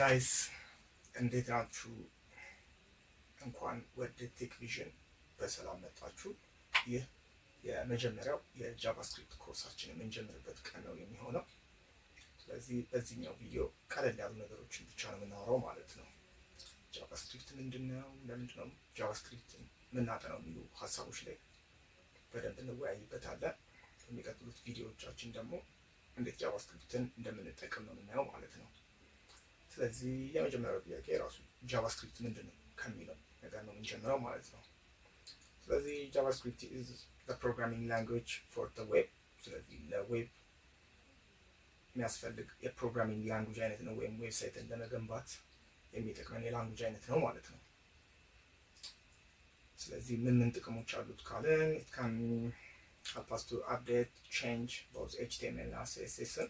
ጋይስ እንዴት ናችሁ? እንኳን ወደ ቴክ ቪዥን በሰላም መጣችሁ። ይህ የመጀመሪያው የጃቫስክሪፕት ኮርሳችን የምንጀምርበት ቀን ነው የሚሆነው። ስለዚህ በዚህኛው ቪዲዮ ቀለል ያሉ ነገሮችን ብቻ ነው የምናወራው ማለት ነው። ጃቫስክሪፕት ምንድን ነው፣ ለምንድን ነው ጃቫስክሪፕትን የምናጠናው የሚሉ ሀሳቦች ላይ በደንብ እንወያይበታለን። የሚቀጥሉት ቪዲዮዎቻችን ደግሞ እንዴት ጃቫስክሪፕትን እንደምንጠቀም ነው የምናየው ማለት ነው። ስለዚህ የመጀመሪያው ጥያቄ ራሱ ጃቫስክሪፕት ምንድን ነው ከሚለው ነገር ነው የምንጀምረው ማለት ነው። ስለዚህ ጃቫስክሪፕት ኢዝ ዘ ፕሮግራሚንግ ላንጉዌጅ ፎር ዘ ዌብ። ስለዚህ ለዌብ የሚያስፈልግ የፕሮግራሚንግ ላንጉዌጅ አይነት ነው፣ ወይም ዌብሳይትን ለመገንባት የሚጠቅመን የላንጉዌጅ አይነት ነው ማለት ነው። ስለዚህ ምን ምን ጥቅሞች አሉት ካለን it can help us to update, change both HTML እና CSS-ን።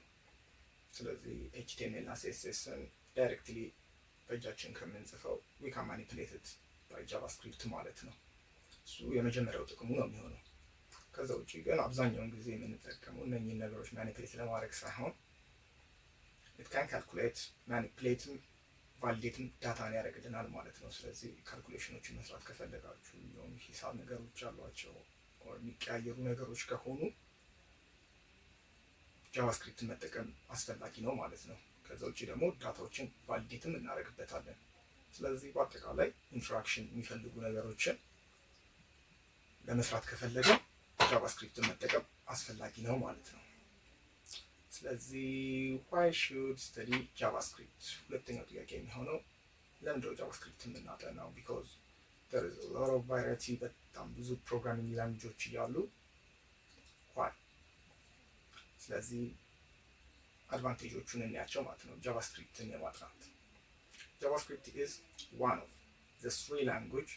ስለዚህ HTML እና CSS-ን ዳይሬክትሊ በእጃችን ከምንጽፈው we can manipulate it by JavaScript ማለት ነው። እሱ የመጀመሪያው ጥቅሙ ነው የሚሆነው። ከዛ ውጪ ግን አብዛኛውን ጊዜ የምንጠቀመው እነኚህን ነገሮች ማኒፕሌት ለማድረግ ሳይሆን it can calculate, manipulate, ቫሊዴትም ዳታን ያደርግልናል ማለት ነው። ስለዚህ ካልኩሌሽኖችን መስራት ከፈለጋችሁ የሆኑ ሂሳብ ነገሮች አሏቸው የሚቀያየሩ ነገሮች ከሆኑ ጃቫስክሪፕትን መጠቀም አስፈላጊ ነው ማለት ነው። ከዛ ውጭ ደግሞ ዳታዎችን ቫሊዴትም እናደርግበታለን። ስለዚህ በአጠቃላይ ኢንትራክሽን የሚፈልጉ ነገሮችን ለመስራት ከፈለገ ጃቫስክሪፕትን መጠቀም አስፈላጊ ነው ማለት ነው። ስለዚህ why should study JavaScript? ሁለተኛው ጥያቄ የሚሆነው ለምንድነው ጃቫስክሪፕት የምናጠናው? because there is a lot of variety፣ በጣም ብዙ ፕሮግራሚንግ ላንጉጆች እያሉ why? ስለዚህ አድቫንቴጆቹን እናያቸው ማለት ነው። ጃቫስክሪፕትን የማጥናት JavaScript is one of the three language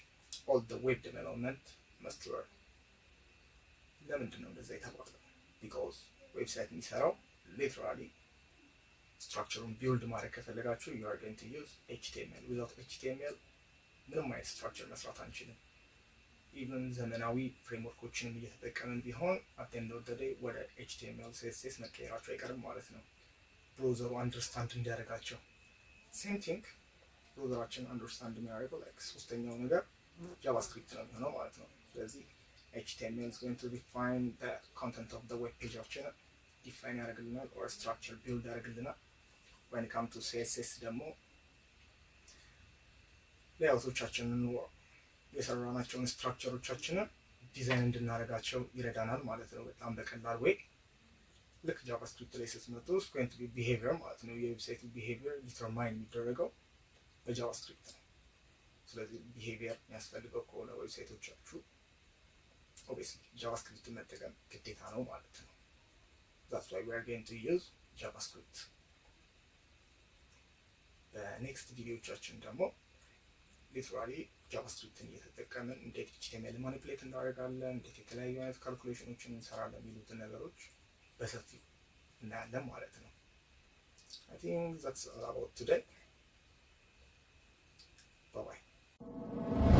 all the web development must learn። ለምንድን ነው እንደዛ የተባለው? because ዌብሳይት የሚሰራው ሊትራሊ ስትራክቸሩን ቢልድ ማድረግ ከፈለጋችሁ you are going to use HTML። without HTML ምንም አይነት ስትራክቸር መስራት አንችልም። ኢቨን ዘመናዊ ፍሬምወርኮችንም እየተጠቀምን ቢሆን at the end of the day ወደ HTML CSS መቀየራቸው አይቀርም ማለት ነው፣ ብሮዘሩ አንደርስታንድ እንዲያደርጋቸው። ሴም ቲንግ ብሮዘራችን አንደርስታንድ የሚያደርገው ላይክ ሶስተኛው ነገር ጃቫስክሪፕት ነው የሚሆነው ማለት ነው። ስለዚህ HTML is going to define the content of the web pageችን ዲፋይን ያደርግልናል or structure build ያደርግልናል። when it comes to CSS ደግሞ ሌአውቶቻችንን የሰራናቸውን ስትራክቸሮቻችንን ዲዛይን እንድናደርጋቸው ይረዳናል ማለት ነው በጣም በቀላል ወይ። ልክ ጃቫስክሪፕት ላይ ስትመጡ is going to be behavior ማለት ነው። የዌብሳይቱ behavior ዲተርማይን የሚደረገው በጃቫስክሪፕት ነው። ስለዚህ behavior የሚያስፈልገው ከሆነ ዌብሳይቶቻችሁ obviously ጃቫስክሪፕት መጠቀም ግዴታ ነው ማለት ነው። that's why we are going to use JavaScript። በኔክስት ቪዲዮቻችን ደግሞ ሊትራሊ ጃቫስክሪፕትን እየተጠቀምን እንዴት HTML ማኒፕሌት እናደርጋለን፣ እንዴት የተለያዩ አይነት ካልኩሌሽኖችን እንሰራለን የሚሉትን ነገሮች በሰፊው እናያለን ማለት ነው። I think that's all about today. Bye bye.